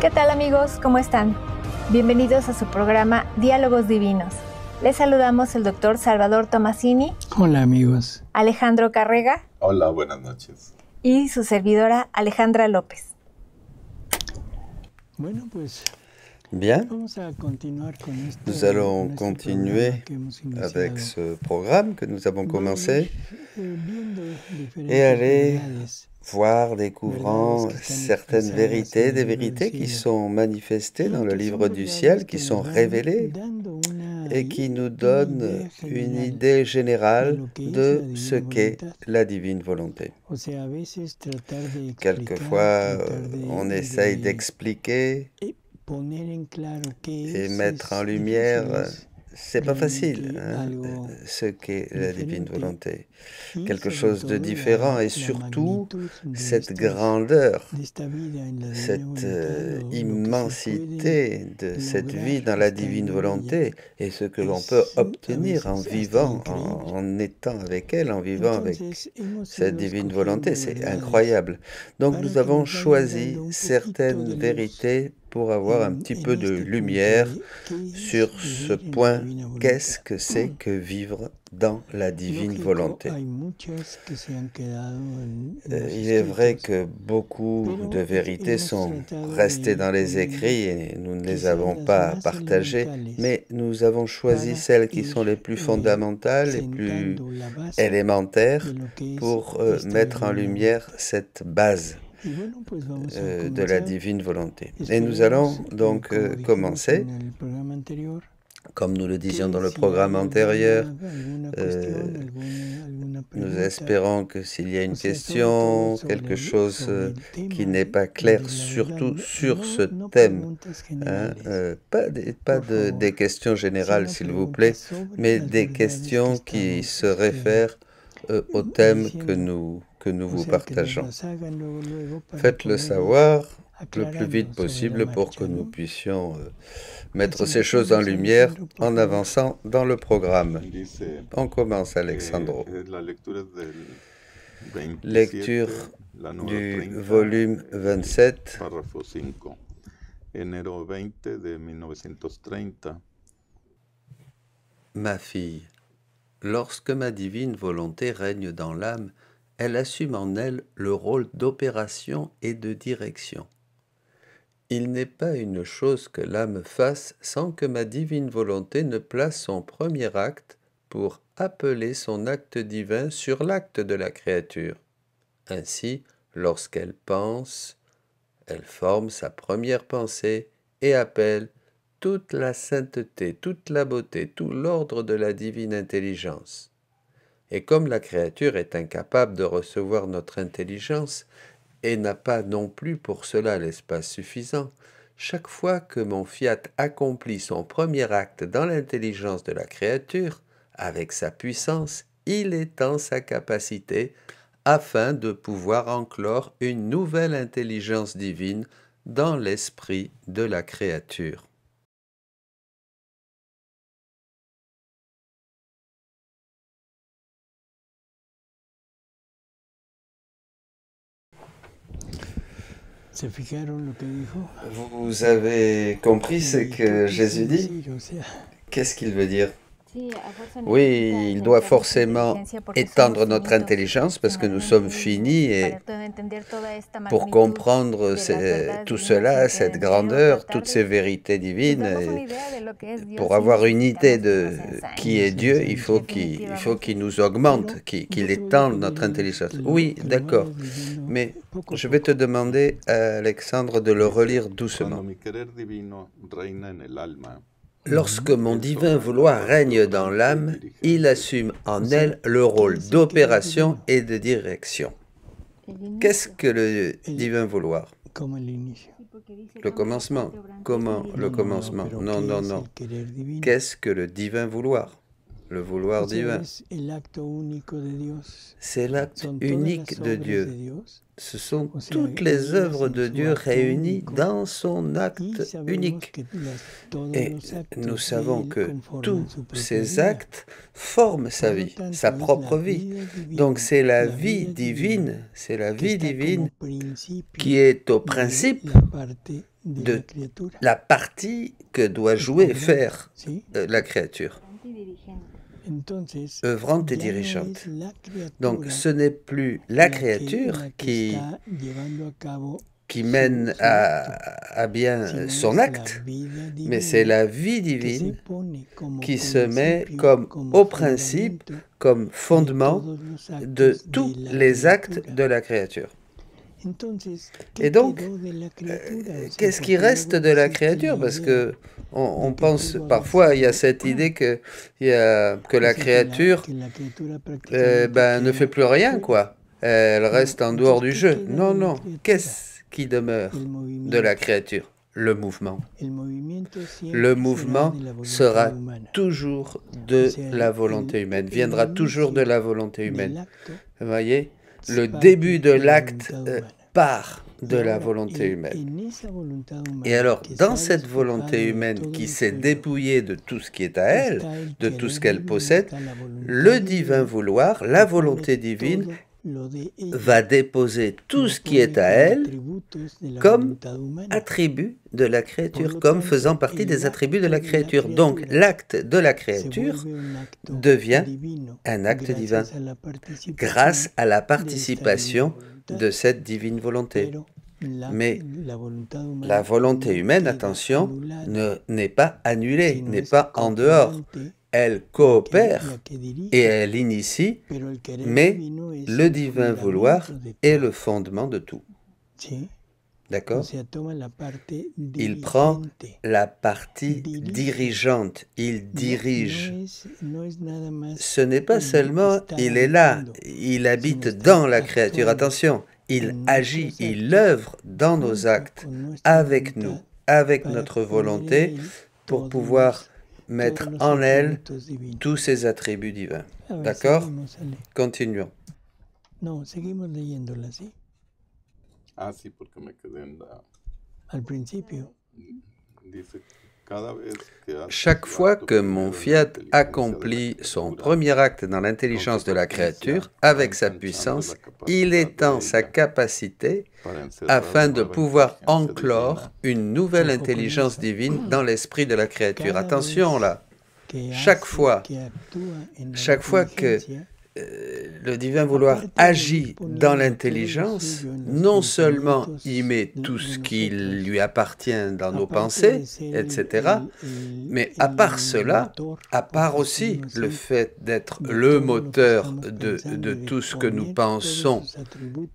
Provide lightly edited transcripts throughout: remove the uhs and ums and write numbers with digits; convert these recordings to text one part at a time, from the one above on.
¿Qué tal amigos? ¿Cómo están? Bienvenidos a su programa Diálogos Divinos. Les saludamos el doctor Salvador Tomasini. Hola amigos. Alejandro Carrega. Hola, buenas noches. Y su servidora Alejandra López. Bueno, pues Bien, vamos a continuar con nous allons continuer avec ce programme que nous avons commencé et aller voir, découvrant certaines vérités, des vérités qui sont manifestées dans le livre du ciel, qui sont révélées et qui nous donnent une idée générale de ce qu'est la divine volonté. Quelquefois, on essaye d'expliquer et mettre en lumière, c'est pas facile, ce qu'est la divine volonté. Quelque chose de différent et surtout cette grandeur, cette immensité de cette vie dans la divine volonté et ce que l'on peut obtenir en vivant, en étant avec elle, en vivant avec cette divine volonté. C'est incroyable. Donc nous avons choisi certaines vérités pour avoir un petit peu de lumière sur ce point, qu'est-ce que c'est que vivre dans la divine volonté. Il est vrai que beaucoup de vérités sont restées dans les écrits et nous ne les avons pas partagées, mais nous avons choisi celles qui sont les plus fondamentales, les plus élémentaires pour mettre en lumière cette base de la divine volonté. Et nous allons donc commencer, comme nous le disions dans le programme antérieur. Nous espérons que s'il y a une question, quelque chose qui n'est pas clair, surtout sur ce thème, pas des questions générales s'il vous plaît, mais des questions qui se réfèrent au thème que nous vous partageons. Faites-le savoir le plus vite possible pour que nous puissions mettre ces choses en lumière en avançant dans le programme. On commence, Alexandro. Lecture du volume 27. Ma fille, lorsque ma divine volonté règne dans l'âme, elle assume en elle le rôle d'opération et de direction. Il n'est pas une chose que l'âme fasse sans que ma divine volonté ne place son premier acte pour appeler son acte divin sur l'acte de la créature. Ainsi, lorsqu'elle pense, elle forme sa première pensée et appelle toute la sainteté, toute la beauté, tout l'ordre de la divine intelligence. Et comme la créature est incapable de recevoir notre intelligence et n'a pas non plus pour cela l'espace suffisant, chaque fois que mon fiat accomplit son premier acte dans l'intelligence de la créature, avec sa puissance, il étend sa capacité afin de pouvoir enclore une nouvelle intelligence divine dans l'esprit de la créature. Vous avez compris ce que Jésus dit? Qu'est-ce qu'il veut dire? Oui, il doit forcément étendre notre intelligence parce que nous sommes finis et pour comprendre tout cela, cette grandeur, toutes ces vérités divines, et pour avoir une idée de qui est Dieu, il faut qu'il nous augmente, qu'il étende notre intelligence. Oui, d'accord, mais je vais te demander, Alexandre, de le relire doucement. Lorsque mon divin vouloir règne dans l'âme, il assume en elle le rôle d'opération et de direction. Qu'est-ce que le divin vouloir? Le commencement. Comment le commencement? Non, non, non. Qu'est-ce que le divin vouloir? Le vouloir divin. C'est l'acte unique de Dieu. Ce sont toutes les œuvres de Dieu réunies dans son acte unique. Et nous savons que tous ces actes forment sa vie, sa propre vie. Donc c'est la vie divine qui est au principe de la partie que doit jouer, faire la créature, œuvrante et dirigeante. Donc ce n'est plus la créature qui mène à bien son acte, mais c'est la vie divine qui se met comme au principe, comme fondement de tous les actes de la créature. Et donc, qu'est-ce qui reste de la créature? Parce que on pense parfois, il y a cette idée que la créature ne fait plus rien, quoi. Elle reste en dehors du jeu. Non, non. Qu'est-ce qui demeure de la créature? Le mouvement. Le mouvement sera toujours de la volonté humaine, viendra toujours de la volonté humaine. Vous voyez? Le début de l'acte part de la volonté humaine. Et alors, dans cette volonté humaine qui s'est dépouillée de tout ce qui est à elle, de tout ce qu'elle possède, le divin vouloir, la volonté divine, va déposer tout ce qui est à elle comme attribut de la créature, comme faisant partie des attributs de la créature. Donc, l'acte de la créature devient un acte divin grâce à la participation de cette divine volonté. Mais la volonté humaine, attention, n'est pas annulée, n'est pas en dehors. Elle coopère et elle initie, mais le divin vouloir est le fondement de tout. D'accord? Il prend la partie dirigeante, il dirige. Ce n'est pas seulement il est là, il habite dans la créature. Attention, il agit, il œuvre dans nos actes, avec nous, avec notre volonté, pour pouvoir mettre en elle tous ses attributs divins. D'accord? Continuons. No, seguimos leyéndola, ¿sí? Ah, sí, porque me quedé en la... Al principio. Dice, cada vez que hace Chaque fois que mon fiat accomplit son premier acte dans l'intelligence de la créature, avec sa puissance, il étend sa capacité afin de pouvoir enclore une nouvelle intelligence divine dans l'esprit de la créature. Attention là, chaque fois que le divin vouloir agit dans l'intelligence, non seulement il met tout ce qui lui appartient dans nos pensées, etc., mais à part cela, à part aussi le fait d'être le moteur de tout ce que nous pensons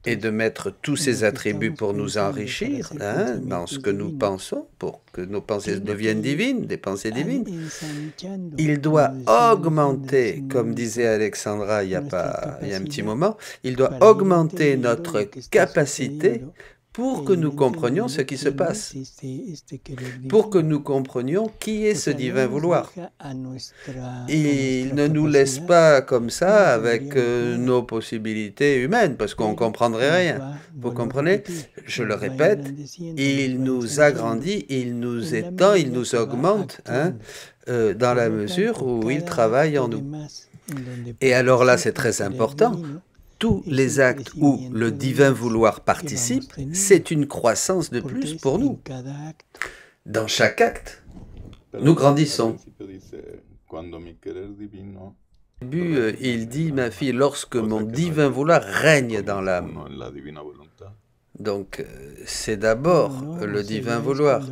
et de mettre tous ses attributs pour nous enrichir dans ce que nous pensons, pour que nos pensées deviennent divines, des pensées divines, il doit augmenter, comme disait Alexandra il y a un petit moment, il doit augmenter notre capacité pour que nous comprenions ce qui se passe, pour que nous comprenions qui est ce divin vouloir. Il ne nous laisse pas comme ça avec nos possibilités humaines, parce qu'on ne comprendrait rien. Vous comprenez? Je le répète, il nous agrandit, il nous étend, il nous augmente, dans la mesure où il travaille en nous. Et alors là, c'est très important. Tous les actes où le divin vouloir participe, c'est une croissance de plus pour nous. Dans chaque acte, nous grandissons. Au début, il dit, ma fille, lorsque mon divin vouloir règne dans l'âme. Donc, c'est d'abord le divin vouloir.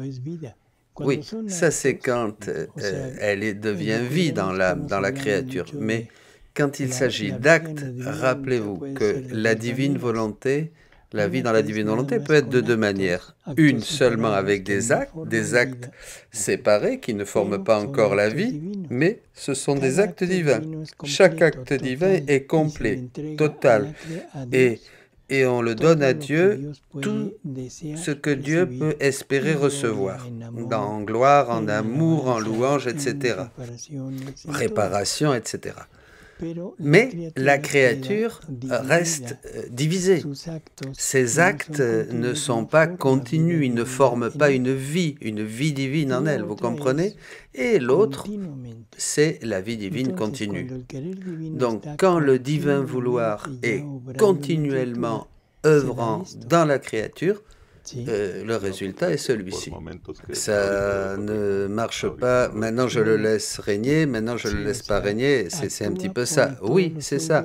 Oui, ça c'est quand elle devient vie dans l'âme, dans la créature. Mais quand il s'agit d'actes, rappelez-vous que la divine volonté, la vie dans la divine volonté peut être de deux manières. Une seulement avec des actes séparés qui ne forment pas encore la vie, mais ce sont des actes divins. Chaque acte divin est complet, total, et on le donne à Dieu tout ce que Dieu peut espérer recevoir, en gloire, en amour, en louange, etc. Réparation, etc. Mais la créature reste divisée. Ces actes ne sont pas continus, ils ne forment pas une vie divine en elle, vous comprenez? Et l'autre, c'est la vie divine continue. Donc, quand le divin vouloir est continuellement œuvrant dans la créature, le résultat est celui-ci. por momentos que Ça ahorita ne marche pas, maintenant je le laisse régner, maintenant je ne le laisse pas régner, c'est un petit peu ça. Oui, c'est ça.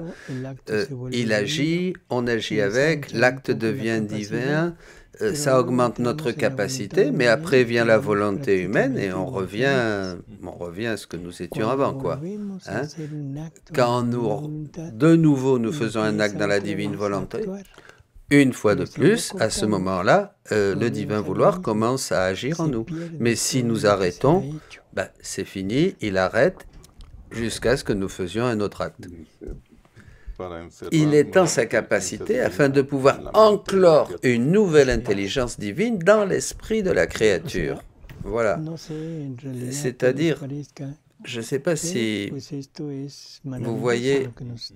Il agit, on agit avec, l'acte devient divin, ça augmente notre capacité, mais après vient la volonté humaine et on revient à ce que nous étions avant, quoi. Hein? Quand de nouveau nous faisons un acte dans la divine volonté, une fois de plus, à ce moment-là, le divin vouloir commence à agir en nous. Mais si nous arrêtons, ben, c'est fini, il arrête jusqu'à ce que nous faisions un autre acte. Il est en sa capacité afin de pouvoir enclore une nouvelle intelligence divine dans l'esprit de la créature. Voilà. C'est-à-dire, je ne sais pas si vous voyez,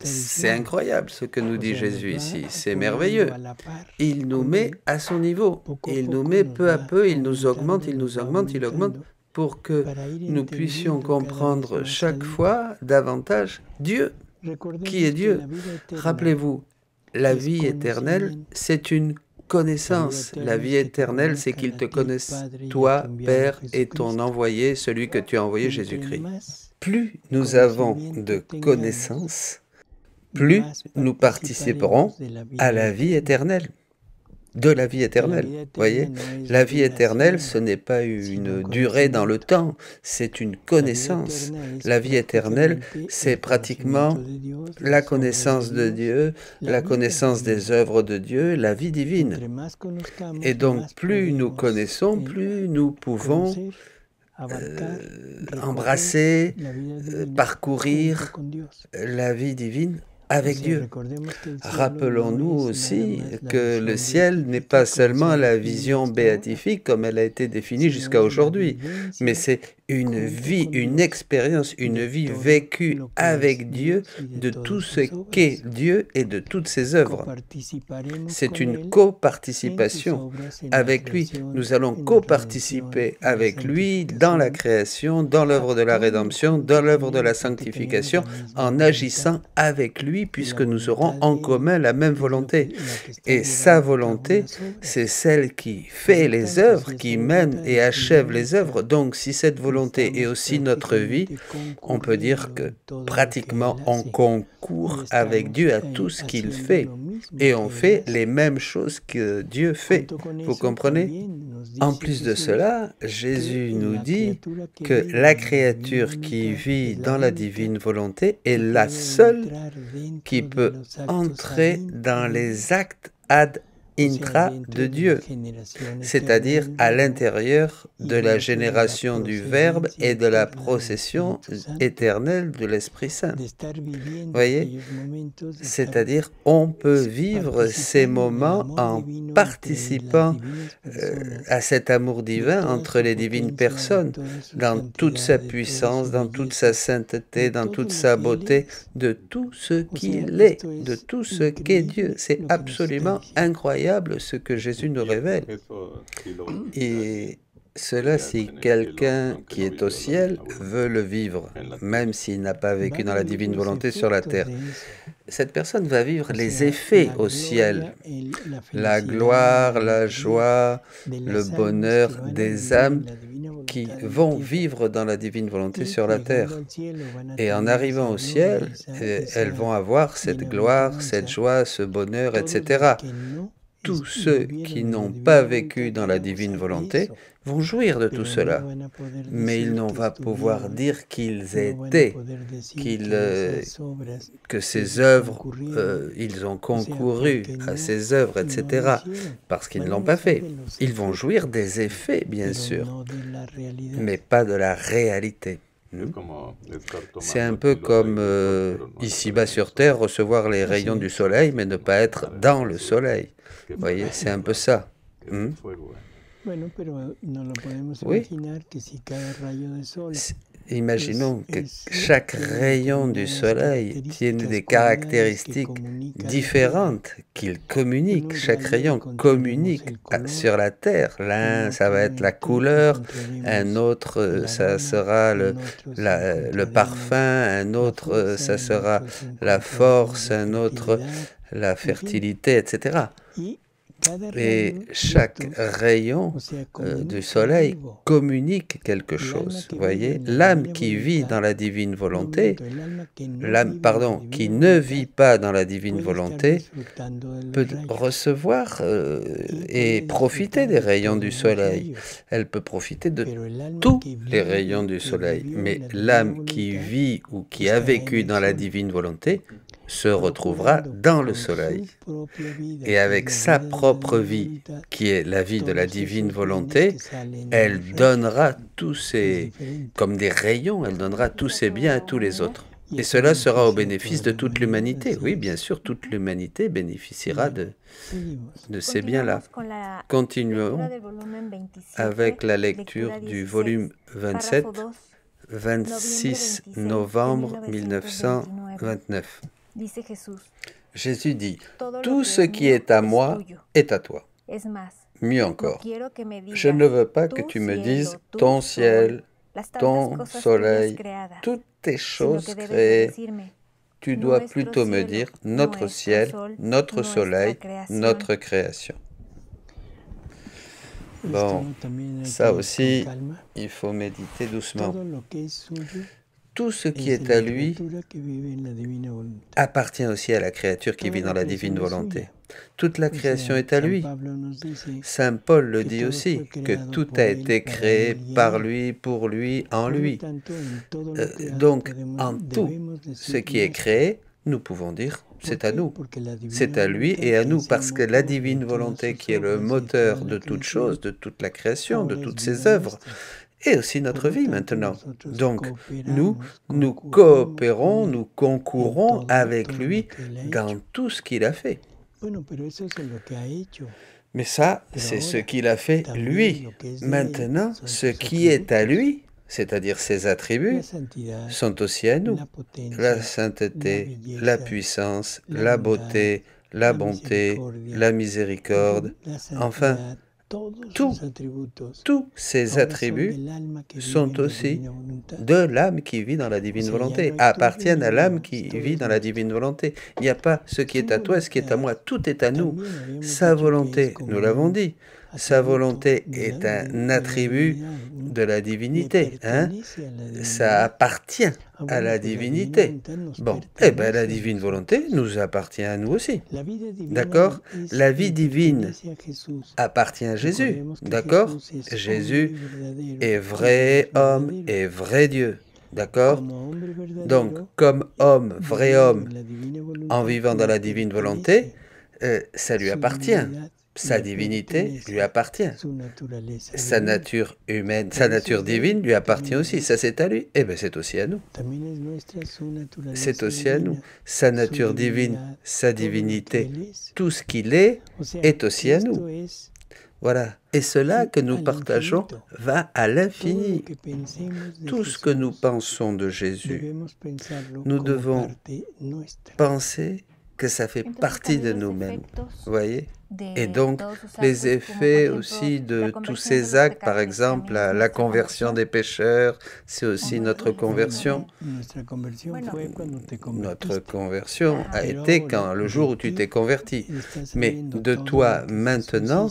c'est incroyable ce que nous dit Jésus ici, c'est merveilleux. Il nous met à son niveau, il nous met peu à peu, il nous augmente, il augmente, pour que nous puissions comprendre chaque fois davantage Dieu. Qui est Dieu? Rappelez-vous, la vie éternelle, c'est une connaissance. La vie éternelle, c'est qu'ils te connaissent, toi, Père, et ton envoyé, celui que tu as envoyé, Jésus-Christ. Plus nous avons de connaissances, plus nous participerons à la vie éternelle. De la vie éternelle, voyez? La vie éternelle, ce n'est pas une durée dans le temps, c'est une connaissance. La vie éternelle, c'est pratiquement la connaissance de Dieu, la connaissance des œuvres de Dieu, la vie divine. Et donc, plus nous connaissons, plus nous pouvons embrasser, parcourir la vie divine avec Dieu. Rappelons-nous aussi que le ciel n'est pas seulement la vision béatifique comme elle a été définie jusqu'à aujourd'hui, mais c'est une vie, une expérience, une vie vécue avec Dieu de tout ce qu'est Dieu et de toutes ses œuvres. C'est une coparticipation avec lui. Nous allons coparticiper avec lui dans la création, dans l'œuvre de la rédemption, dans l'œuvre de la sanctification, en agissant avec lui puisque nous aurons en commun la même volonté. Et sa volonté, c'est celle qui fait les œuvres, qui mène et achève les œuvres. Donc si cette volonté est aussi notre vie, on peut dire que pratiquement on concourt avec Dieu à tout ce qu'il fait. Et on fait les mêmes choses que Dieu fait. Vous comprenez? En plus de cela, Jésus nous dit que la créature qui vit dans la divine volonté est la seule qui peut entrer dans les actes ad intra de Dieu, c'est-à-dire à l'intérieur de la génération du Verbe et de la procession éternelle de l'Esprit Saint. Voyez? C'est-à-dire on peut vivre ces moments en participant à cet amour divin entre les divines personnes, dans toute sa puissance, dans toute sa sainteté, dans toute sa beauté, de tout ce qu'il est, de tout ce qu'est Dieu. C'est absolument incroyable ce que Jésus nous révèle. Et cela, si quelqu'un qui est au ciel veut le vivre, même s'il n'a pas vécu dans la divine volonté sur la terre, cette personne va vivre les effets au ciel, la gloire, la joie, le bonheur des âmes qui vont vivre dans la divine volonté sur la terre. Et en arrivant au ciel, elles vont avoir cette gloire, cette joie, ce bonheur, etc. Tous ceux qui n'ont pas vécu dans la divine volonté vont jouir de tout cela, mais ils n'ont pas pouvoir dire qu'ils étaient, que ces œuvres, ils ont concouru à ces œuvres, etc., parce qu'ils ne l'ont pas fait. Ils vont jouir des effets, bien sûr, mais pas de la réalité. C'est un peu comme ici-bas sur Terre, recevoir les rayons du soleil, mais ne pas être dans le soleil. Vous voyez, c'est un peu ça. Oui. Imaginons que chaque rayon du soleil tienne des caractéristiques différentes qu'il communique. Chaque rayon communique sur la Terre. L'un, ça va être la couleur, un autre, ça sera le parfum, un autre, ça sera la force, un autre, la fertilité, etc. Et chaque rayon du soleil communique quelque chose. Vous voyez, l'âme qui vit dans la divine volonté, l'âme, qui ne vit pas dans la divine volonté, peut recevoir et profiter des rayons du soleil. Elle peut profiter de tous les rayons du soleil. Mais l'âme qui vit ou qui a vécu dans la divine volonté se retrouvera dans le soleil. Et avec sa propre vie, qui est la vie de la divine volonté, elle donnera tous ses, comme des rayons, elle donnera tous ses biens à tous les autres. Et cela sera au bénéfice de toute l'humanité. Oui, bien sûr, toute l'humanité bénéficiera de ces biens-là. Continuons avec la lecture du volume 27, 26 novembre 1929. Jésus dit, « Tout ce qui est à moi est à toi. » Mieux encore, je ne veux pas que tu me dises ton ciel, ton soleil, toutes tes choses créées. Tu dois plutôt me dire notre ciel, notre soleil, notre création. Bon, ça aussi, il faut méditer doucement. Tout ce qui est à lui appartient aussi à la créature qui vit dans la divine volonté. Toute la création est à lui. Saint Paul le dit aussi, que tout a été créé par lui, pour lui, en lui. Donc, en tout ce qui est créé, nous pouvons dire, c'est à nous. C'est à lui et à nous, parce que la divine volonté qui est le moteur de toute chose, de toute la création, de toutes ses œuvres, et aussi notre vie maintenant. Donc, nous coopérons, nous concourons avec lui dans tout ce qu'il a fait. Mais ça, c'est ce qu'il a fait lui. Maintenant, ce qui est à lui, c'est-à-dire ses attributs, sont aussi à nous. La sainteté, la puissance, la beauté, la bonté, la miséricorde, enfin, tous ces attributs sont aussi de l'âme qui vit dans la divine volonté, appartiennent à l'âme qui vit dans la divine volonté. Il n'y a pas ce qui est à toi et ce qui est à moi, tout est à nous. Sa volonté, nous l'avons dit, sa volonté est un attribut de la divinité. Ça appartient à la divinité. Bon, eh bien la divine volonté nous appartient à nous aussi. D'accord? La vie divine appartient à Jésus. D'accord? Jésus est vrai homme et vrai Dieu. D'accord? Donc, comme homme, vrai homme, en vivant dans la divine volonté, ça lui appartient. Sa divinité lui appartient. Sa nature humaine, sa nature divine lui appartient aussi. Ça, c'est à lui. Eh bien, c'est aussi à nous. C'est aussi à nous. Sa nature divine, sa divinité, tout ce qu'il est aussi à nous. Voilà. Et cela que nous partageons va à l'infini. Tout ce que nous pensons de Jésus, nous devons penser que ça fait partie de nous-mêmes. Vous voyez? Et donc, les effets aussi de tous ces actes, par exemple, la conversion des pécheurs, c'est aussi notre conversion. Notre conversion a été le jour où tu t'es converti. Mais de toi, maintenant,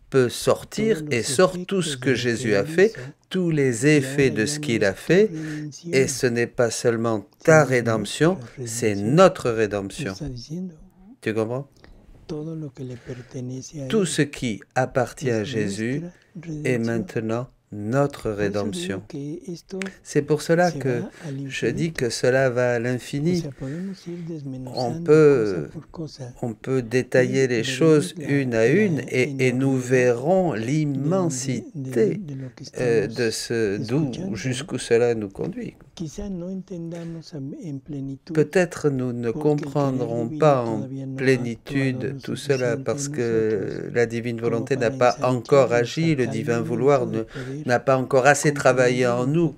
peut sortir et sort tout ce que Jésus a fait, tous les effets de ce qu'il a fait, et ce n'est pas seulement ta rédemption, c'est notre rédemption. Tu comprends? Tout ce qui appartient à Jésus est maintenant notre rédemption. C'est pour cela que je dis que cela va à l'infini. On peut détailler les choses une à une et nous verrons l'immensité d'où jusqu'où cela nous conduit. Peut-être nous ne comprendrons pas en plénitude tout cela parce que la divine volonté n'a pas encore agi, le divin vouloir n'a pas encore assez travaillé en nous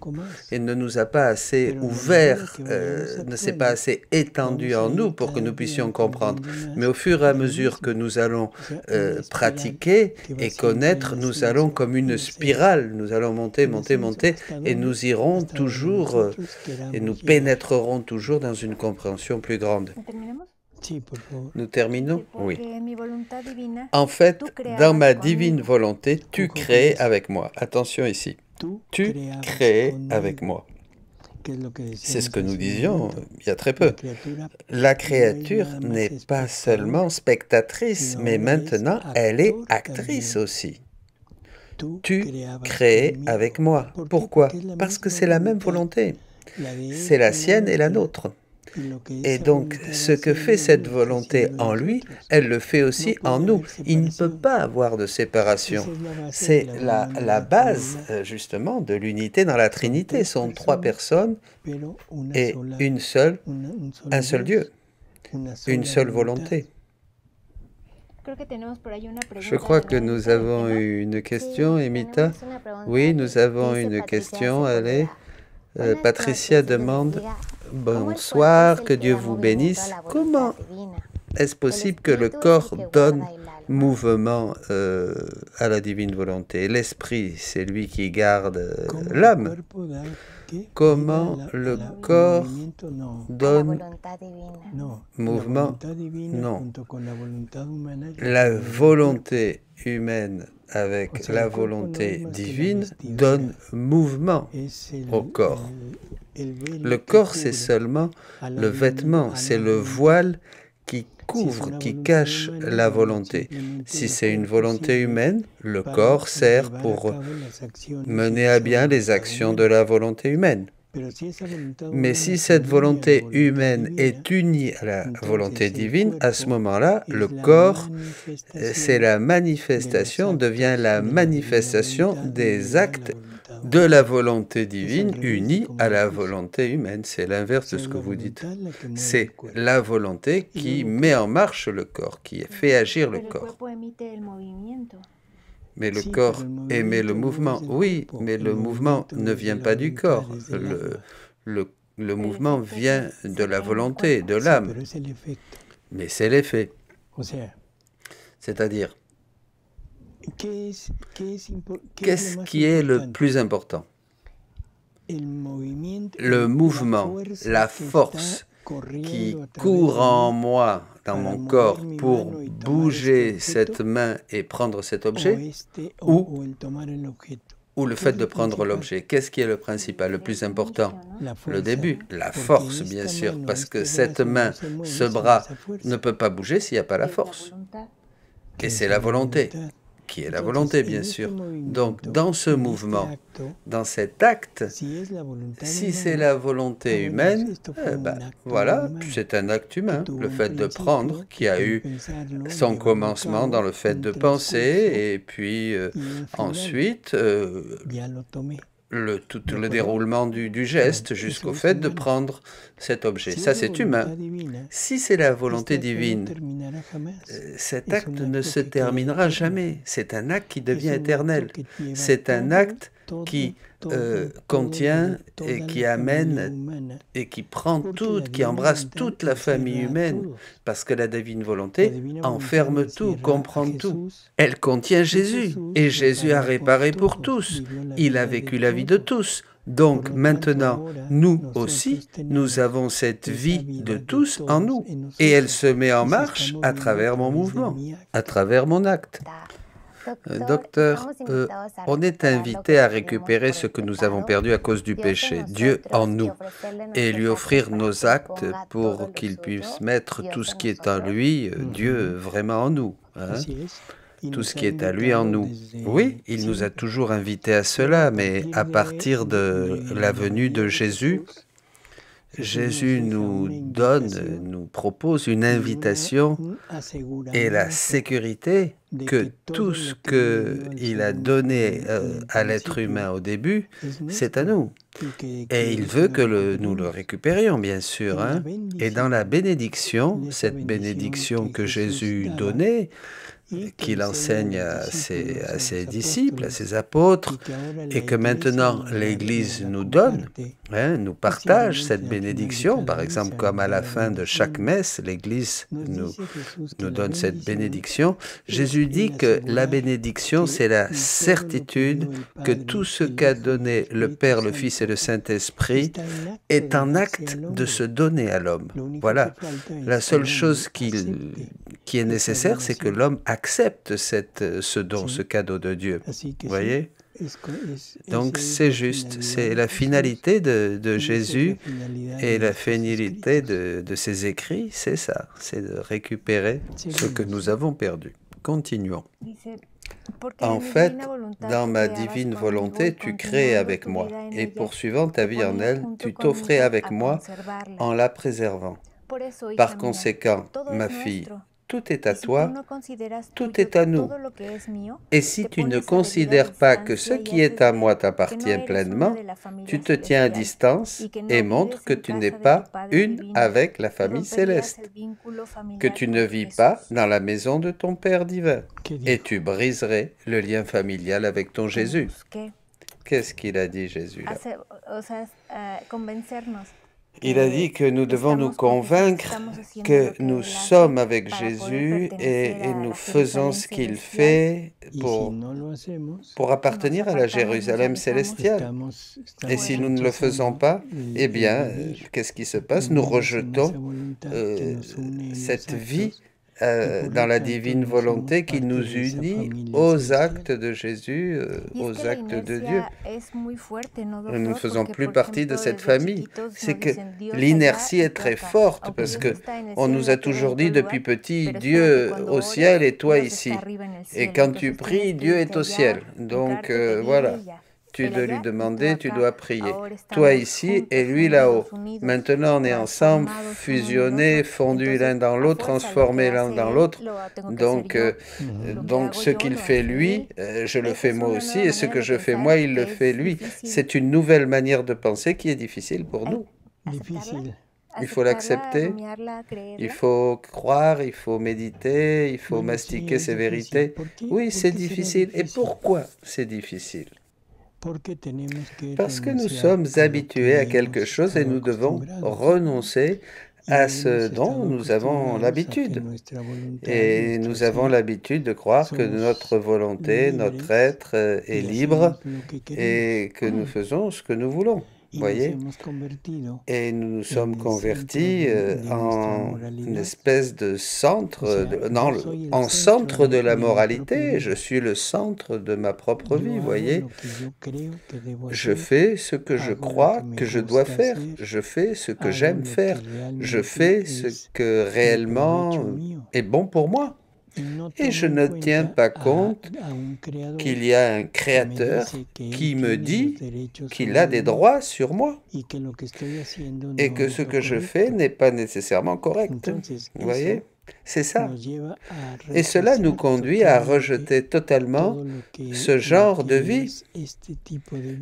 et ne nous a pas assez ouvert, ne s'est pas assez étendu en nous pour que nous puissions comprendre. Mais au fur et à mesure que nous allons pratiquer et connaître, nous allons comme une spirale, nous allons monter, monter, monter et nous irons toujours et nous pénétrerons toujours dans une compréhension plus grande. Sí, por favor. Nous terminons? Sí, Oui. porque en mi voluntad divina, En fait, tú creabas dans ma conmigo. divine volonté, tu Ojo con crées eso. avec moi. Attention ici. Tú Tu creabas crées conmigo. avec moi. ¿Qué es lo que C'est ce decíamos que nous hace un disions momento? il y a très La peu. criatura La no es créature nada más n'est pas espectadora, seulement spectatrice, sino mais ahora es maintenant elle est actor actrice también. aussi. Tú Tu creabas crées conmigo. avec moi. ¿Por qué? Pourquoi? Porque es la Parce que misma c'est la même voluntad, volonté. la de C'est él la y la sienne et la nuestra. nôtre. Y lo que Et esa donc, voluntad ce hace que en fait cette él, volonté haciendo en en lui, nosotros. elle le fait No aussi puede en nous. haber Il ne peut separación. pas avoir de séparation. Esa es la base de C'est la la unión de la la base, Trinidad. justement, de l'unité dans la Son Trinité. tres Ce sont trois personas, personnes pero una et sola, une seule, un solo un seul Dieu, una une sola seule voluntad. volonté. Creo que tenemos por ahí una Je pregunta crois que relacionada nous al avons tema. une question, Sí, Emita. tenemos una pregunta. Oui, nous avons Dice une Patricia question. Allez. Sepúlveda. Buenas Patricia noches, Dios les demande bendiga. ¿Cómo el cuerpo es bonsoir, el que que Dieu da vous movimiento a bénisse. la voluntad Comment divina? est-ce El possible que le espíritu es el corps que donne guarda el alma. mouvement à la divine volonté? L'esprit, c'est lui qui garde ¿Cómo el l'âme. cuerpo da qué? Comment Vida le al corps movimiento? No, A la donne voluntad divina. no. mouvement? La voluntad divina Non. junto con la voluntad humana es lo La que mueve el cuerpo. volonté humaine avec O sea, la el cuerpo no volonté es más que la divine vestidura. donne mouvement Es au corps. el velo Le que corps, c'est cubre seulement a la le voluntad- vêtement, a c'est la le voluntad. voile qui Si es couvre, una qui voluntad cache humana, la bueno, volonté. simplemente Si el c'est une cuerpo volonté sirve humaine, le para corps sert llevar a pour cabo las acciones de mener à esa bien les voluntad actions de humana. la volonté humaine. Pero si esa voluntad Mais humana si se cette une a la volonté voluntad humaine divina, est unie à la entonces volonté el divine, à ce cuerpo moment-là, le es la corps, manifestación c'est la de manifestation, los devient actos la de la divina manifestation voluntad des unida a actes la voluntad de humana. la volonté Es al divine revés de unie como à lo la puse. volonté humaine. C'est l'inverse de Es ce que la vous dites. voluntad la que mueve C'est el cuerpo. la volonté Y qui luego met en marche le corps, qui fait agir le Pero el corps. cuerpo emite el movimiento. Mais le Sí, corps pero el émet le movimiento no mouvement. es del Oui, cuerpo. mais El le mouvement movimiento ne es de vient la pas du voluntad, corps. es del alma. Le El mouvement efecto vient se de crea la en el volonté, cuerpo. de Sí, l'âme. pero es el efecto. Mais c'est l'effet. O sea, C'est-à-dire, ¿qué es lo qu'est-ce más qui est le importante? plus important? El movimiento, Le mouvement, la force qui court en moi, dans mon corps, pour bouger cette main et prendre cet objet, ou le fait de prendre l'objet. Qu'est-ce qui est le principal, le plus important? Le début, la force, bien sûr, parce que cette main, ce bras ne peut pas bouger s'il n'y a pas la force. Et c'est la volonté, qui est la volonté, bien sûr. Donc, dans ce mouvement, dans cet acte, si c'est la volonté humaine, voilà, c'est un acte humain. Le fait de prendre, qui a eu son commencement dans le fait de penser, et puis ensuite tout le déroulement du geste jusqu'au fait de prendre cet objet. Ça, c'est humain. Si c'est la volonté divine, cet acte ne se terminera jamais. C'est un acte qui devient éternel. C'est un acte qui contient et qui amène et qui prend toute, qui embrasse toute la famille humaine, parce que la divine volonté enferme tout, comprend tout. Elle contient Jésus, et Jésus a réparé pour tous. Il a vécu la vie de tous. Donc maintenant, nous aussi, nous avons cette vie de tous en nous, et elle se met en marche à travers mon mouvement, à travers mon acte. Docteur, on est invité à récupérer ce que nous avons perdu à cause du péché, Dieu en nous, et lui offrir nos actes pour qu'il puisse mettre tout ce qui est en lui, Dieu vraiment en nous. Hein? Tout ce qui est à lui en nous. Oui, il nous a toujours invités à cela, mais à partir de la venue de Jésus, Jésus nous propose une invitation et la sécurité que tout ce qu'il a donné à l'être humain au début, c'est à nous. Et il veut que nous le récupérions, bien sûr. Hein? Et dans la bénédiction, cette bénédiction que Jésus donnait, qu'il enseigne à ses disciples, à ses apôtres, et que maintenant l'Église nous donne, nous partage cette bénédiction. Par exemple, comme à la fin de chaque messe, l'Église nous donne cette bénédiction. Jésus dit que la bénédiction, c'est la certitude que tout ce qu'a donné le Père, le Fils et le Saint-Esprit est un acte de se donner à l'homme. Voilà. La seule chose qui est nécessaire, c'est que l'homme accepte ce don, ce cadeau de Dieu. Vous voyez ? Donc c'est juste, c'est la finalité de Jésus et la finalité de ses écrits, c'est ça, c'est de récupérer ce que nous avons perdu. Continuons. En fait, dans ma divine volonté, tu crées avec moi, et poursuivant ta vie en elle, tu t'offrais avec moi en la préservant. Par conséquent, ma fille, tout est à toi, tout est à nous. Et si tu ne considères pas que ce qui est à moi t'appartient pleinement, tu te tiens à distance et montres que tu n'es pas une avec la famille céleste, que tu ne vis pas dans la maison de ton Père divin, et tu briserais le lien familial avec ton Jésus. Qu'est-ce qu'il a dit, Jésus, là ? Il a dit que nous devons nous convaincre que nous sommes avec Jésus et nous faisons ce qu'il fait pour appartenir à la Jérusalem célestiale. Et si nous ne le faisons pas, eh bien, qu'est-ce qui se passe? Nous rejetons cette vie dans la divine volonté qui nous unit aux actes de Jésus, aux actes de Dieu. Nous ne faisons plus partie de cette famille. C'est que l'inertie est très forte parce qu'on nous a toujours dit depuis petit, Dieu au ciel et toi ici. Et quand tu pries, Dieu est au ciel. Donc voilà. Tu dois lui demander, tu dois prier. Toi ici et lui là-haut. Maintenant, on est ensemble, fusionnés, fondus l'un dans l'autre, transformés l'un dans l'autre. Donc ce qu'il fait lui, je le fais moi aussi, et ce que je fais moi, il le fait lui. C'est une nouvelle manière de penser qui est difficile pour nous. Il faut l'accepter, il faut croire, il faut méditer, il faut mastiquer ces vérités. Oui, c'est difficile. Et pourquoi c'est difficile ? Parce que nous sommes habitués à quelque chose et nous devons renoncer à ce dont nous avons l'habitude. Et nous avons l'habitude de croire que notre volonté, notre être est libre et que nous faisons ce que nous voulons. Voyez, et nous nous sommes convertis en une espèce de centre, en centre de la moralité. Je suis le centre de ma propre vie, voyez. Je fais ce que je crois que je dois faire. Je fais ce que j'aime faire. Je fais ce que réellement est bon pour moi. Et je ne tiens pas compte qu'il y a un créateur qui me dit qu'il a des droits sur moi et que ce que je fais n'est pas nécessairement correct. Vous voyez ? C'est ça. Et cela nous conduit à rejeter totalement ce genre de vie,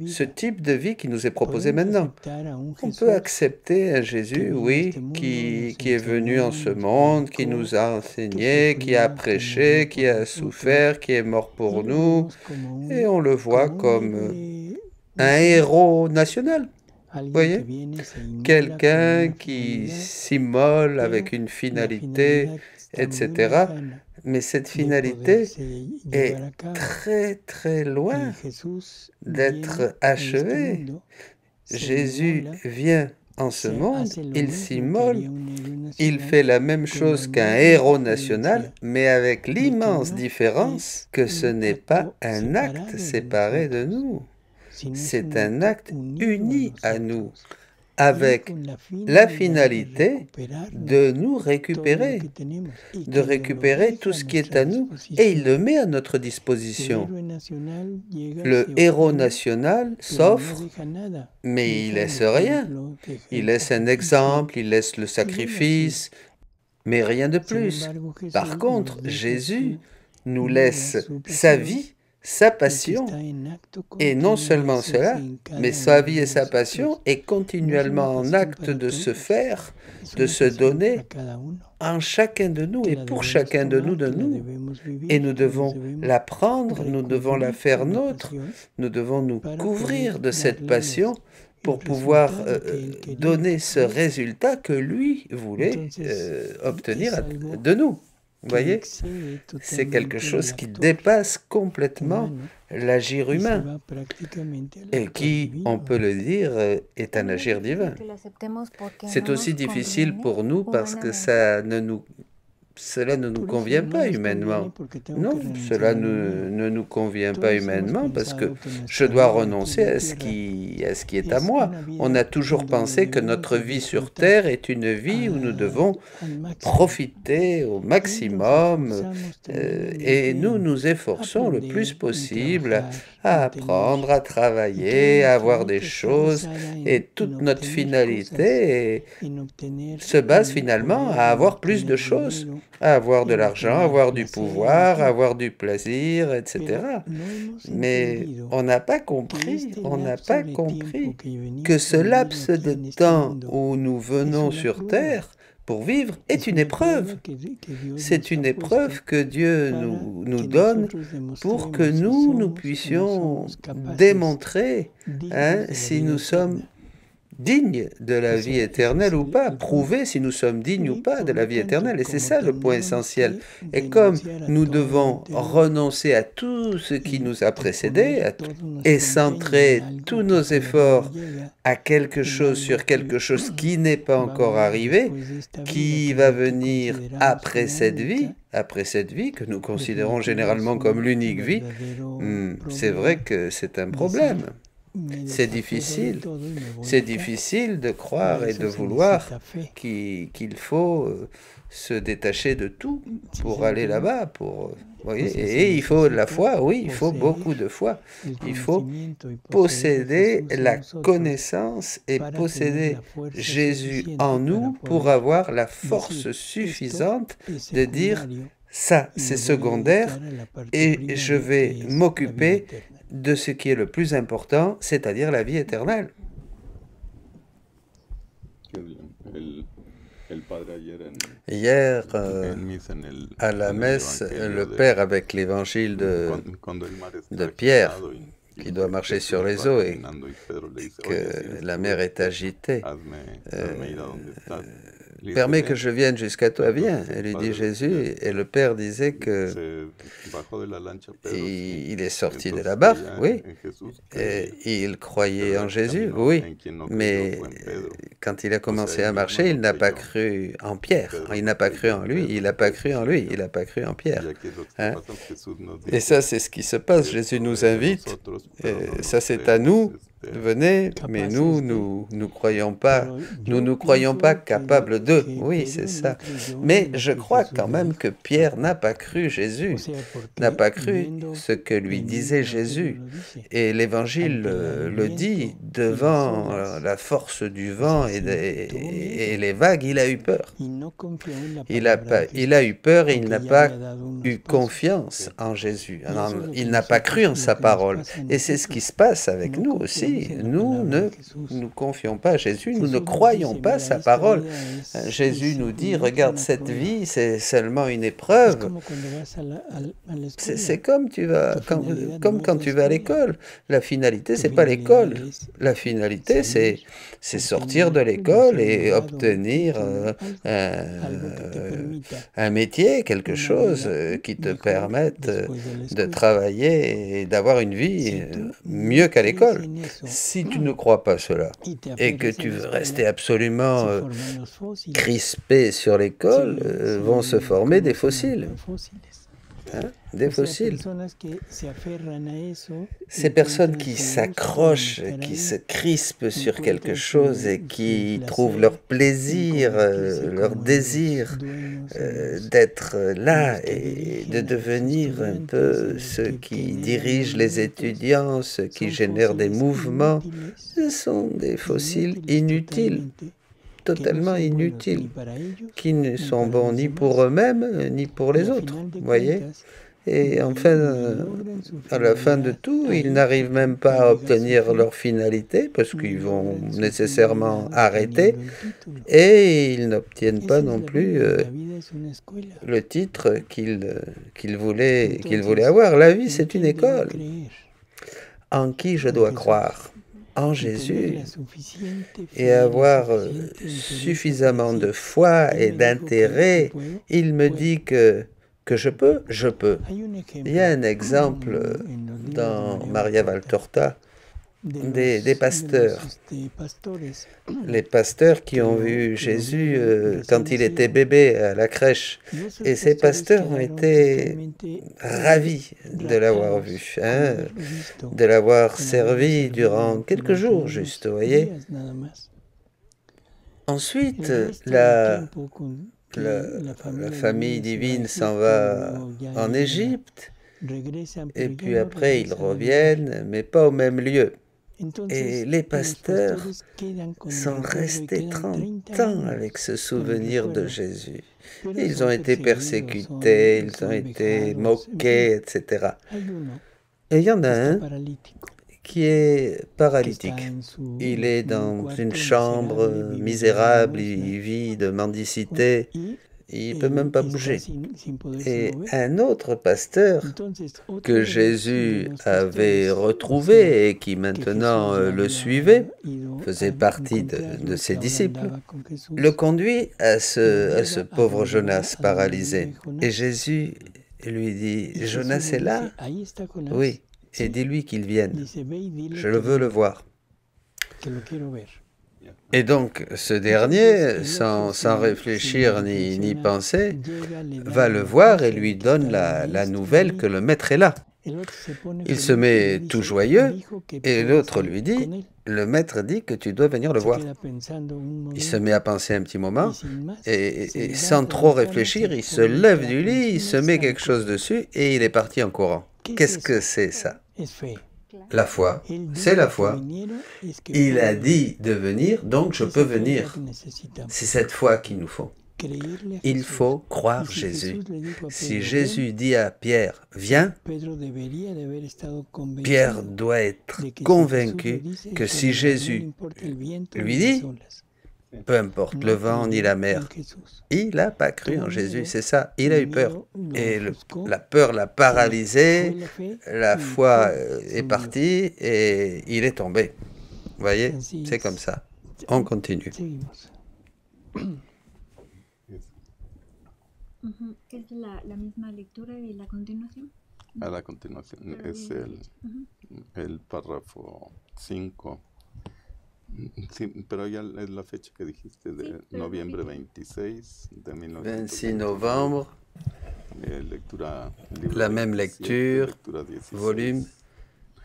ce type de vie qui nous est proposé maintenant. On peut accepter un Jésus, oui, qui est venu en ce monde, qui nous a enseigné, qui a prêché, qui a souffert, qui est mort pour nous, et on le voit comme un héros national. Vous voyez, quelqu'un qui s'immole avec une finalité, etc. Mais cette finalité est très très loin d'être achevée. Jésus vient en ce monde, il s'immole, il fait la même chose qu'un héros national, mais avec l'immense différence que ce n'est pas un acte séparé de nous. C'est un acte uni à nous, avec la finalité de nous récupérer, de récupérer tout ce qui est à nous, et il le met à notre disposition. Le héros national s'offre, mais il laisse rien. Il laisse un exemple, il laisse le sacrifice, mais rien de plus. Par contre, Jésus nous laisse sa vie sa passion, et non seulement cela, mais sa vie et sa passion est continuellement en acte de se faire, de se donner en chacun de nous et pour chacun de nous, et nous devons l'apprendre, nous devons la faire nôtre, nous devons nous couvrir de cette passion pour pouvoir donner ce résultat que lui voulait obtenir de nous. Vous voyez, c'est quelque chose qui dépasse complètement l'agir humain et qui, on peut le dire, est un agir divin. C'est aussi difficile pour nous parce que cela ne nous convient pas humainement. Non, cela ne nous convient pas humainement parce que je dois renoncer à ce qui est à moi. On a toujours pensé que notre vie sur Terre est une vie où nous devons profiter au maximum et nous nous efforçons le plus possible à apprendre, à travailler, à avoir des choses et toute notre finalité se base finalement à avoir plus de choses, à avoir de l'argent, avoir du pouvoir, avoir du plaisir, etc. Mais on n'a pas compris que ce laps de temps où nous venons sur Terre pour vivre est une épreuve. C'est une épreuve que Dieu nous donne pour que nous puissions démontrer si nous sommes dignes de la vie éternelle ou pas, prouver si nous sommes dignes ou pas de la vie éternelle. Et c'est ça le point essentiel. Et comme nous devons renoncer à tout ce qui nous a précédés et centrer tous nos efforts à quelque chose, sur quelque chose qui n'est pas encore arrivé, qui va venir après cette vie que nous considérons généralement comme l'unique vie, c'est vrai que c'est un problème. C'est difficile de croire et de vouloir qu'il faut se détacher de tout pour aller là-bas. Et il faut de la foi, oui, il faut beaucoup de foi. Il faut posséder la connaissance et posséder Jésus en nous pour avoir la force suffisante de dire ça, c'est secondaire et je vais m'occuper de ce qui est le plus important, c'est-à-dire la vie éternelle. Hier, à la messe, le Père, avec l'évangile de Pierre, qui doit marcher sur les eaux et que la mer est agitée, permet que je vienne jusqu'à toi, viens. Elle lui dit Jésus, et le Père disait que il est sorti de la barque, oui, et il croyait en Jésus, oui, mais quand il a commencé à marcher, il n'a pas cru en Pierre, il n'a pas cru en lui, il n'a pas cru en lui, il n'a pas cru en Pierre. Et ça, c'est ce qui se passe, Jésus nous invite, ça c'est à nous, venez, mais nous croyons pas capables de. Oui, c'est ça. Mais je crois quand même que Pierre n'a pas cru Jésus, n'a pas cru ce que lui disait Jésus. Et l'Évangile le dit, devant la force du vent et les vagues, il a eu peur. Il a eu peur et il n'a pas eu confiance en Jésus. Il n'a pas cru en sa parole. Et c'est ce qui se passe avec nous aussi. Nous ne nous confions pas à Jésus, nous ne croyons pas sa parole. Jésus nous dit, regarde, cette vie, c'est seulement une épreuve. C'est comme quand tu vas à l'école. La finalité, c'est pas l'école. La finalité, c'est sortir de l'école et obtenir un métier, quelque chose qui te permette de travailler et d'avoir une vie mieux qu'à l'école. Si tu ne crois pas cela et que tu veux rester absolument crispé sur l'école, vont se former des fossiles. Des fossiles. Ces personnes qui s'accrochent, qui se crispent sur quelque chose et qui trouvent leur plaisir, leur désir d'être là et de devenir un peu ceux qui dirigent les étudiants, ceux qui génèrent des mouvements, ce sont des fossiles inutiles. Totalement inutiles, qui ne sont bons ni pour eux-mêmes, ni pour les autres, voyez. Et enfin, à la fin de tout, ils n'arrivent même pas à obtenir leur finalité parce qu'ils vont nécessairement arrêter et ils n'obtiennent pas non plus le titre qu'ils voulaient avoir. La vie, c'est une école. En qui je dois croire? En Jésus, et avoir suffisamment de foi et d'intérêt. Il me dit que je peux, je peux. Il y a un exemple dans Maria Valtorta des pasteurs. Les pasteurs qui ont vu Jésus quand il était bébé à la crèche. Et ces pasteurs ont été ravis de l'avoir vu, hein, de l'avoir servi durant quelques jours juste, vous voyez. Ensuite, la famille divine s'en va en Égypte, et puis après ils reviennent, mais pas au même lieu. Et les pasteurs sont restés 30 ans avec ce souvenir de Jésus. Ils ont été persécutés, ils ont été moqués, etc. Et il y en a un qui est paralytique. Il est dans une chambre misérable, il vit de mendicité, il ne peut même pas bouger. Et un autre pasteur que Jésus avait retrouvé et qui maintenant le suivait, faisait partie de ses disciples, le conduit à ce pauvre Jonas paralysé. Et Jésus lui dit, « Jonas est là ?» « Oui. » Et dis-lui qu'il vienne. Je le veux le voir. Et donc, ce dernier, sans réfléchir ni penser, va le voir et lui donne la nouvelle que le maître est là. Il se met tout joyeux et l'autre lui dit, le maître dit que tu dois venir le voir. Il se met à penser un petit moment et sans trop réfléchir, il se lève du lit, il se met quelque chose dessus et il est parti en courant. Qu'est-ce que c'est ça? La foi, c'est la foi. Il a dit de venir, donc je peux venir. C'est cette foi qu'il nous faut. Il faut croire Jésus. Si Jésus dit à Pierre, viens, Pierre doit être convaincu que si Jésus lui dit, peu importe le vent ni la mer, il n'a pas cru en Jésus, c'est ça, il a eu peur. Et la peur l'a paralysé, la foi est partie et il est tombé. Vous voyez, c'est comme ça. On continue. ¿Es la misma lectura de la continuación? A la continuación es el párrafo 5. Sí, pero ya es la fecha que dijiste de noviembre 26 de 26 novembre, lectura, la même lecture, lectura 16. volume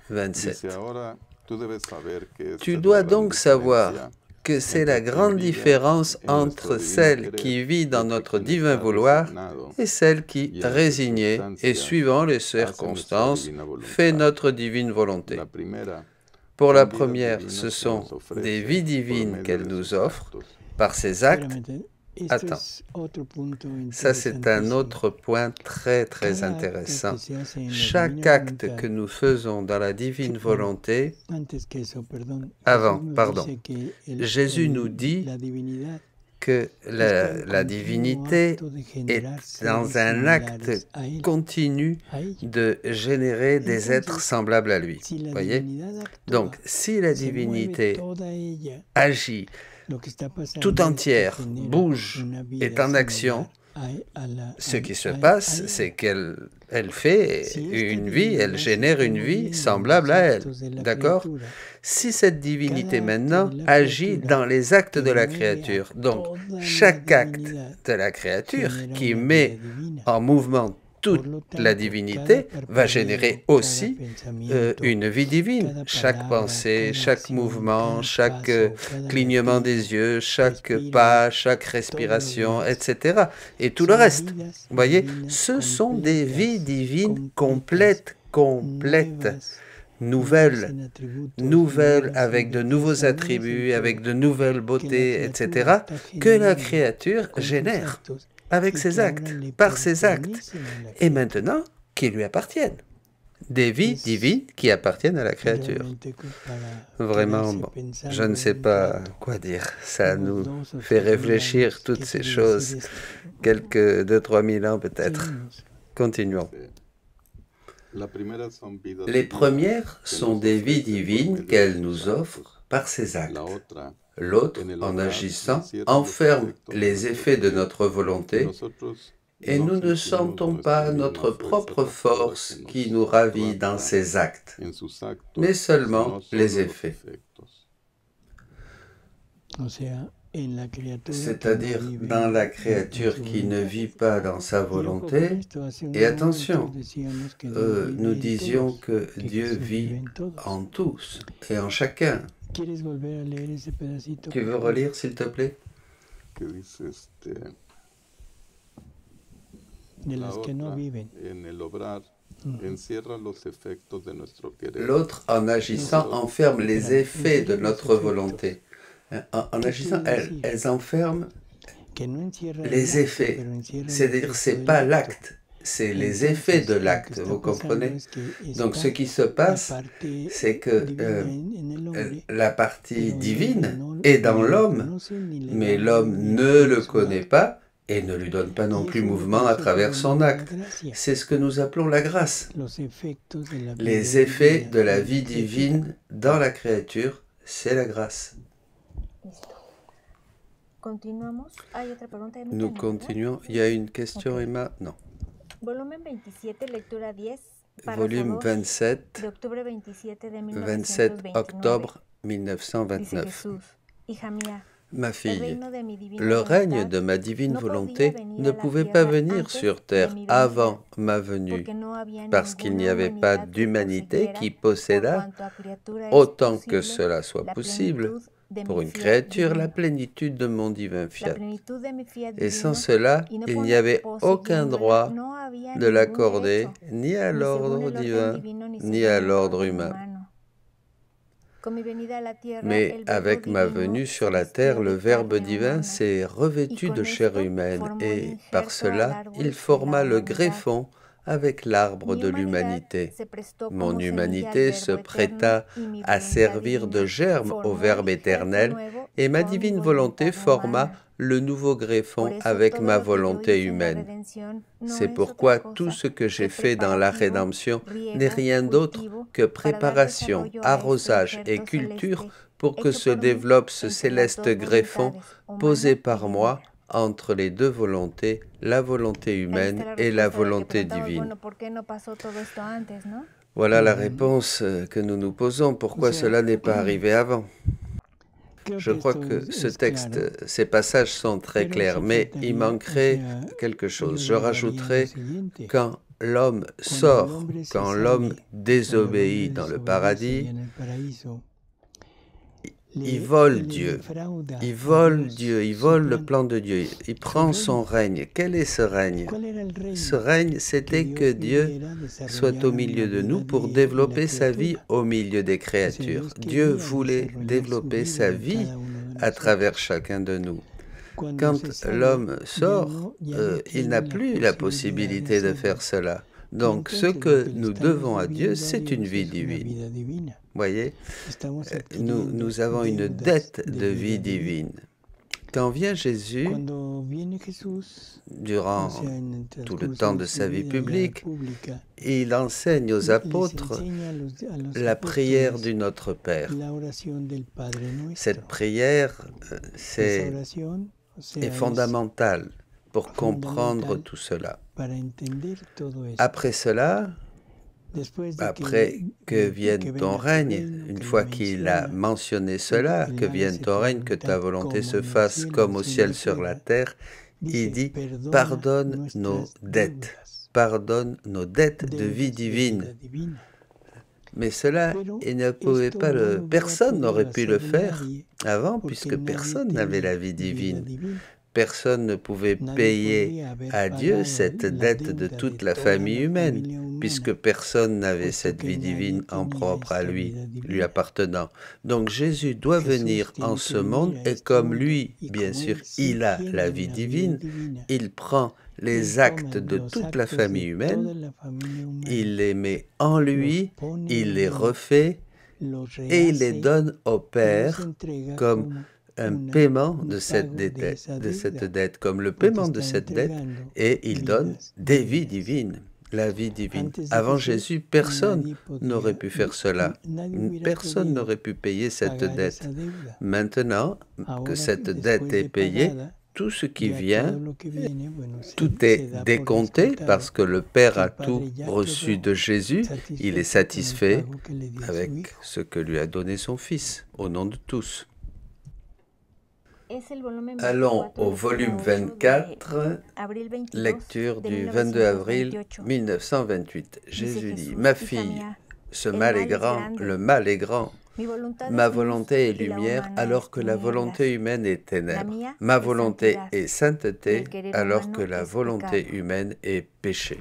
27. Dice, ahora, tú debes saber que Tu dois donc savoir que c'est la grande différence entre celle qui vit dans notre divin vouloir et celle qui, résignée et suivant les circonstances, fait notre divine volonté. Pour la première, ce sont des vies divines qu'elle nous offre par ses actes. Attends, ça c'est un autre point très très intéressant. Chaque acte que nous faisons dans la divine volonté, Jésus nous dit que la divinité est dans un acte continu de générer des êtres semblables à lui. Voyez? Donc, si la divinité agit tout entière, bouge, est en action, ce qui se passe, c'est qu'elle fait une vie, elle génère une vie semblable à elle. D'accord? Si cette divinité maintenant agit dans les actes de la créature, donc chaque acte de la créature qui met en mouvement toute la divinité va générer aussi une vie divine. Chaque pensée, chaque mouvement, chaque clignement des yeux, chaque pas, chaque respiration, etc. Et tout le reste. Vous voyez, ce sont des vies divines complètes, nouvelles avec de nouveaux attributs, avec de nouvelles beautés, etc., que la créature génère avec ses actes, par ses actes. Et maintenant, qui lui appartiennent. Des vies divines qui appartiennent à la créature. Vraiment, bon, je ne sais pas quoi dire. Ça nous fait réfléchir toutes ces choses. Quelques 2-3 000 ans peut-être. Continuons. Les premières sont des vies divines qu'elle nous offre par ses actes. L'autre, en agissant, enferme les effets de notre volonté et nous ne sentons pas notre propre force qui nous ravit dans ses actes, mais seulement les effets. C'est-à-dire dans la créature qui ne vit pas dans sa volonté. Et attention, nous disions que Dieu vit en tous et en chacun. Tu veux relire, s'il te plaît? L'autre, en agissant, enferme les effets de notre volonté. En agissant, elles enferment les effets. C'est-à-dire, ce n'est pas l'acte, c'est les effets de l'acte, vous comprenez? Donc, ce qui se passe, c'est que la partie divine est dans l'homme, mais l'homme ne le connaît pas et ne lui donne pas non plus mouvement à travers son acte. C'est ce que nous appelons la grâce. Les effets de la vie divine dans la créature, c'est la grâce. Nous continuons. Il y a une question, Emma? Non. Volume 27, 27 octobre 1929. Ma fille, le règne de ma divine volonté ne pouvait pas venir sur terre avant ma venue, parce qu'il n'y avait pas d'humanité qui possédât, autant que cela soit possible, pour une créature, la plénitude de mon divin fiat. Et sans cela, il n'y avait aucun droit de l'accorder ni à l'ordre divin, ni à l'ordre humain. Mais avec ma venue sur la terre, le Verbe divin s'est revêtu de chair humaine et par cela, il forma le greffon avec l'arbre de l'humanité. Mon humanité se prêta à servir de germe au Verbe éternel et ma divine volonté forma le nouveau greffon avec ma volonté humaine. C'est pourquoi tout ce que j'ai fait dans la rédemption n'est rien d'autre que préparation, arrosage et culture pour que se développe ce céleste greffon posé par moi entre les deux volontés, la volonté humaine et la volonté divine. Voilà la réponse que nous nous posons. Pourquoi cela n'est pas arrivé avant? Je crois que ce texte, ces passages sont très clairs, mais il manquerait quelque chose. Je rajouterai quand l'homme sort, quand l'homme désobéit dans le paradis, il vole Dieu, il vole Dieu, il vole le plan de Dieu, il prend son règne. Quel est ce règne? Ce règne, c'était que Dieu soit au milieu de nous pour développer sa vie au milieu des créatures. Dieu voulait développer sa vie à travers chacun de nous. Quand l'homme sort, il n'a plus la possibilité de faire cela. Donc, ce que nous devons à Dieu, c'est une vie divine. Voyez, nous avons une dette de vie divine. Quand vient Jésus, durant tout le temps de sa vie publique, il enseigne aux apôtres la prière du Notre Père. Cette prière est fondamentale pour comprendre tout cela. Après cela, après que vienne ton règne, une fois qu'il a mentionné cela, que vienne ton règne, que ta volonté se fasse comme au ciel sur la terre, il dit « Pardonne nos dettes de vie divine ». Mais cela, il ne pouvait pas personne n'aurait pu le faire avant, puisque personne n'avait la vie divine. Personne ne pouvait payer à Dieu cette dette de toute la famille humaine, puisque personne n'avait cette vie divine en propre à lui, lui appartenant. Donc Jésus doit venir en ce monde, et comme lui, bien sûr, il a la vie divine, il prend les actes de toute la famille humaine, il les met en lui, il les refait et il les donne au Père comme un paiement de cette dette, comme le paiement de cette dette, et il donne des vies divines, la vie divine. Avant Jésus, personne n'aurait pu faire cela. Personne n'aurait pu payer cette dette. Maintenant que cette dette est payée, tout ce qui vient, tout est décompté parce que le Père a tout reçu de Jésus. Il est satisfait avec ce que lui a donné son Fils, au nom de tous. Allons au volume 24, lecture du 22 avril 1928. Jésus dit, « Ma fille, ce mal est grand, le mal est grand. Ma volonté est lumière alors que la volonté humaine est ténèbres. Ma volonté est sainteté alors que la volonté humaine est péché. »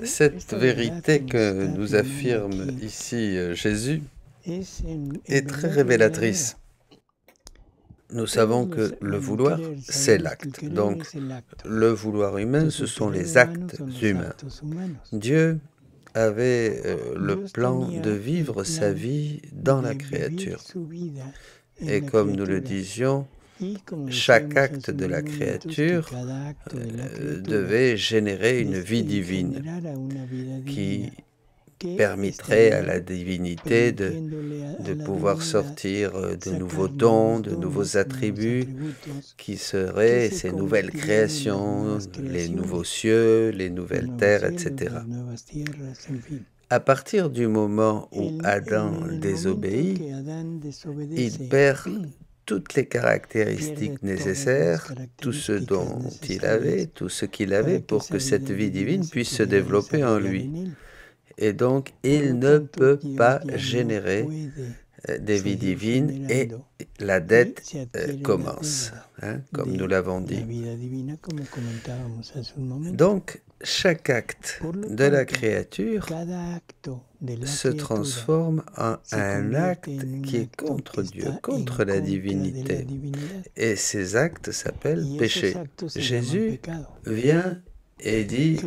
Cette vérité que nous affirme ici Jésus est très révélatrice. Nous savons que le vouloir, c'est l'acte. Donc, le vouloir humain, ce sont les actes humains. Dieu avait le plan de vivre sa vie dans la créature. Et comme nous le disions, chaque acte de la créature devait générer une vie divine qui permettrait à la divinité de pouvoir sortir de nouveaux dons, de nouveaux attributs qui seraient ces nouvelles créations, les nouveaux cieux, les nouvelles terres, etc. À partir du moment où Adam désobéit, il perd toutes les caractéristiques nécessaires, tout ce dont il avait, tout ce qu'il avait pour que cette vie divine puisse se développer en lui. Et donc, il ne peut pas générer des vies divines et la dette commence, comme nous l'avons dit. Donc, chaque acte de la créature se transforme en un acte qui est contre Dieu, contre la divinité. Et ces actes s'appellent péché. Jésus vient et dit: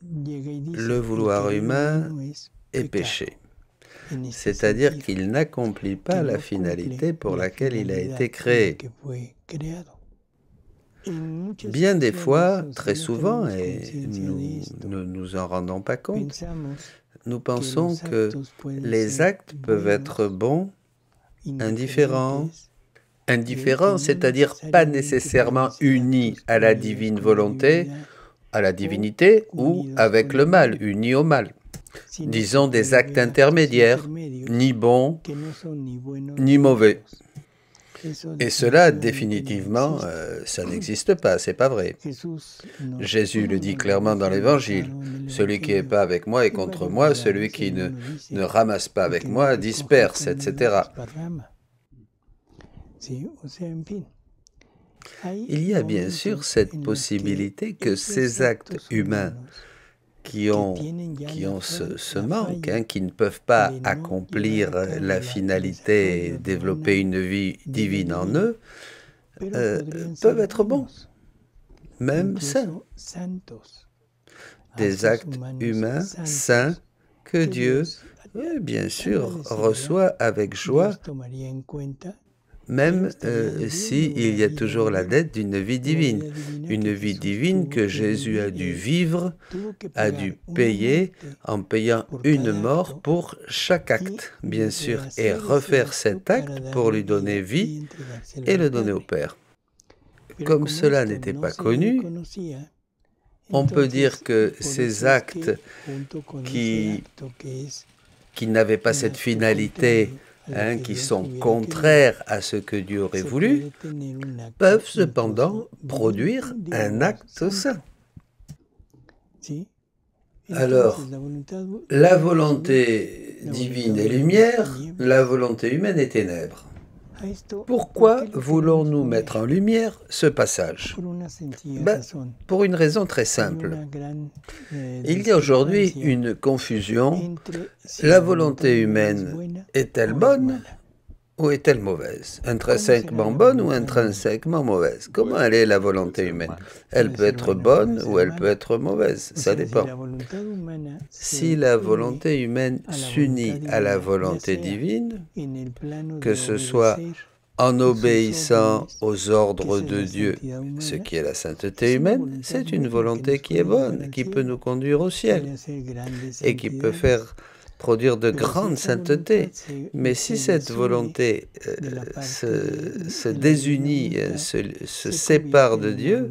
le vouloir humain est péché. C'est-à-dire qu'il n'accomplit pas la finalité pour laquelle il a été créé. Bien des fois, très souvent, et nous ne nous en rendons pas compte, nous pensons que les actes peuvent être bons, indifférents, c'est-à-dire pas nécessairement unis à la divine volonté, à la divinité ou avec le mal, unis au mal. Disons des actes intermédiaires, ni bons, ni mauvais. Et cela, définitivement, ça n'existe pas, c'est pas vrai. Jésus le dit clairement dans l'Évangile. Celui qui n'est pas avec moi est contre moi, celui qui ne ramasse pas avec moi disperse, etc. Il y a bien sûr cette possibilité que ces actes humains qui ont ce manque, qui ne peuvent pas accomplir la finalité et développer une vie divine en eux, peuvent être bons, même saints. Des actes humains saints que Dieu, bien sûr, reçoit avec joie, même s'il y a toujours la dette d'une vie divine. Une vie divine que Jésus a dû vivre, a dû payer en payant une mort pour chaque acte, bien sûr, et refaire cet acte pour lui donner vie et le donner au Père. Comme cela n'était pas connu, on peut dire que ces actes qui n'avaient pas cette finalité, qui sont contraires à ce que Dieu aurait voulu, peuvent cependant produire un acte saint. Alors, la volonté divine est lumière, la volonté humaine est ténèbres. Pourquoi voulons-nous mettre en lumière ce passage? Pour une raison très simple. Il y a aujourd'hui une confusion. La volonté humaine est-elle bonne ou est-elle mauvaise? Intrinsèquement bonne ou intrinsèquement mauvaise? Comment elle est la volonté humaine? Elle peut être bonne ou elle peut être mauvaise, ça dépend. Si la volonté humaine s'unit à la volonté divine, que ce soit en obéissant aux ordres de Dieu, ce qui est la sainteté humaine, c'est une volonté qui est bonne, qui peut nous conduire au ciel et qui peut faire produire de grandes saintetés. Mais si cette volonté se désunit, se sépare de Dieu,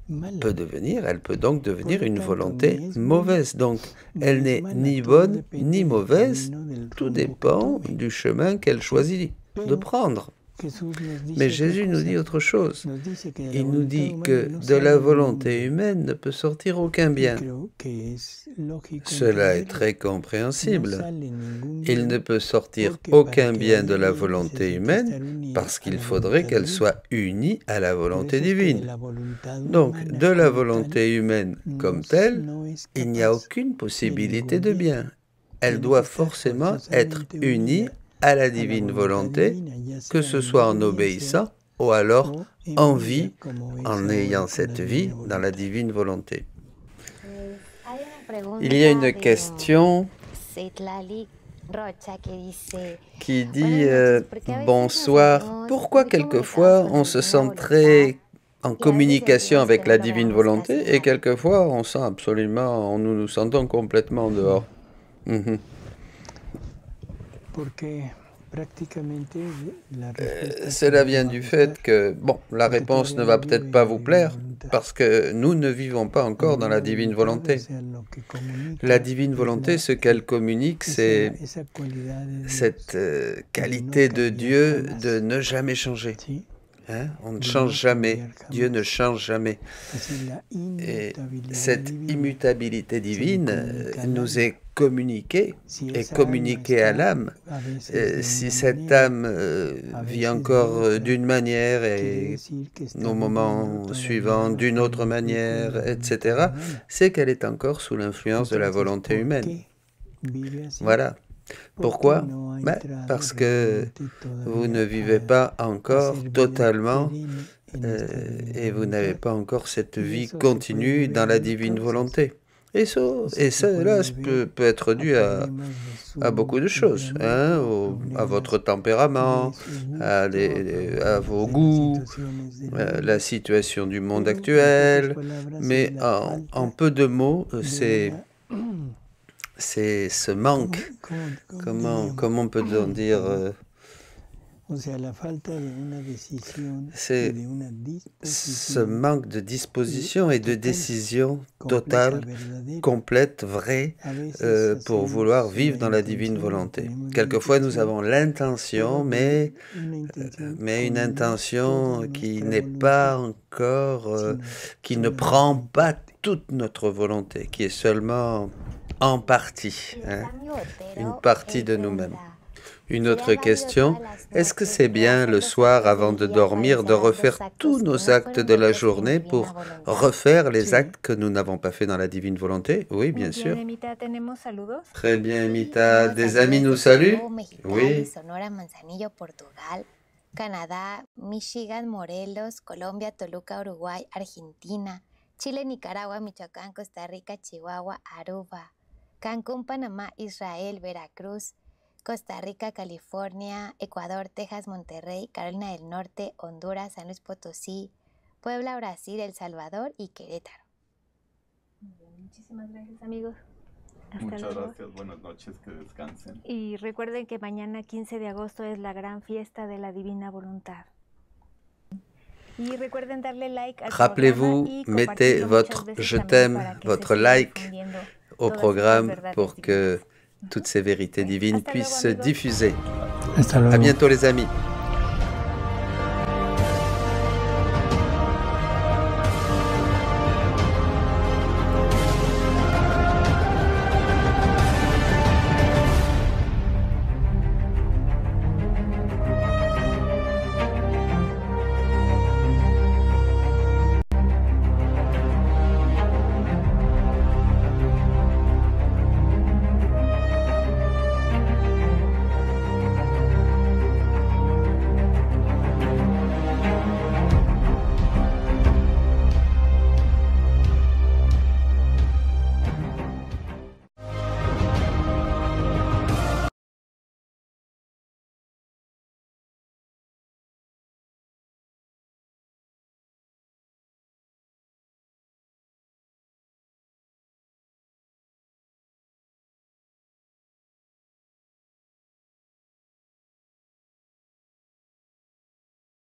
elle peut donc devenir une volonté mauvaise. Donc, elle n'est ni bonne ni mauvaise, tout dépend du chemin qu'elle choisit de prendre. Mais Jésus nous dit autre chose. Il nous dit que de la volonté humaine ne peut sortir aucun bien. Cela est très compréhensible. Il ne peut sortir aucun bien de la volonté humaine parce qu'il faudrait qu'elle soit unie à la volonté divine. Donc, de la volonté humaine comme telle, il n'y a aucune possibilité de bien. Elle doit forcément être unie à la divine volonté, que ce soit en obéissant ou alors en vie, en ayant cette vie dans la divine volonté. Il y a une question qui dit « Bonsoir, pourquoi quelquefois on se sent très en communication avec la divine volonté et quelquefois on sent absolument, nous nous sentons complètement en dehors ?» Cela vient du fait que, bon, la réponse ne va peut-être pas vous plaire, parce que nous ne vivons pas encore dans la divine volonté. La divine volonté, ce qu'elle communique, c'est cette qualité de Dieu de ne jamais changer. Hein? On ne change jamais, Dieu ne change jamais. Et cette immutabilité divine nous est communiquée et communiquée à l'âme. Si cette âme vit encore d'une manière et au moment suivant d'une autre manière, etc., c'est qu'elle est encore sous l'influence de la volonté humaine. Voilà. Pourquoi? Parce que vous ne vivez pas encore totalement et vous n'avez pas encore cette vie continue dans la divine volonté. Et cela peut être dû à beaucoup de choses, hein, à votre tempérament, à vos goûts, la situation du monde actuel, mais en peu de mots, c'est ce manque, comment peut-on dire, c'est ce manque de disposition et de décision totale, complète, vraie, pour vouloir vivre dans la divine volonté. Quelquefois, nous avons l'intention, mais une intention qui n'est pas encore, qui ne prend pas toute notre volonté, qui est seulement en partie, hein, une partie de nous-mêmes. Une autre question, est-ce que c'est bien le soir avant de dormir de refaire tous nos actes de la journée pour refaire les actes que nous n'avons pas fait dans la divine volonté? Oui, bien sûr. Très bien, Emita. Des amis nous saluent? Oui. Canadá, Michigan, Morelos, Colombia, Toluca, Uruguay, Argentina, Chile, Nicaragua, Michoacán, Costa Rica, Chihuahua, Aruba, Cancún, Panamá, Israel, Veracruz, Costa Rica, California, Ecuador, Texas, Monterrey, Carolina del Norte, Honduras, San Luis Potosí, Puebla, Brasil, El Salvador y Querétaro. Muchísimas gracias, amigos. Muchas gracias, buenas noches, que descansen. Y recuerden que mañana 15 de agosto es la gran fiesta de la Divina Voluntad. Y recuerden darle like al Rappelez-vous, mettez votre je t'aime, votre like au programme pour que toutes ces vérités divines puissent se diffuser. À bientôt les amis.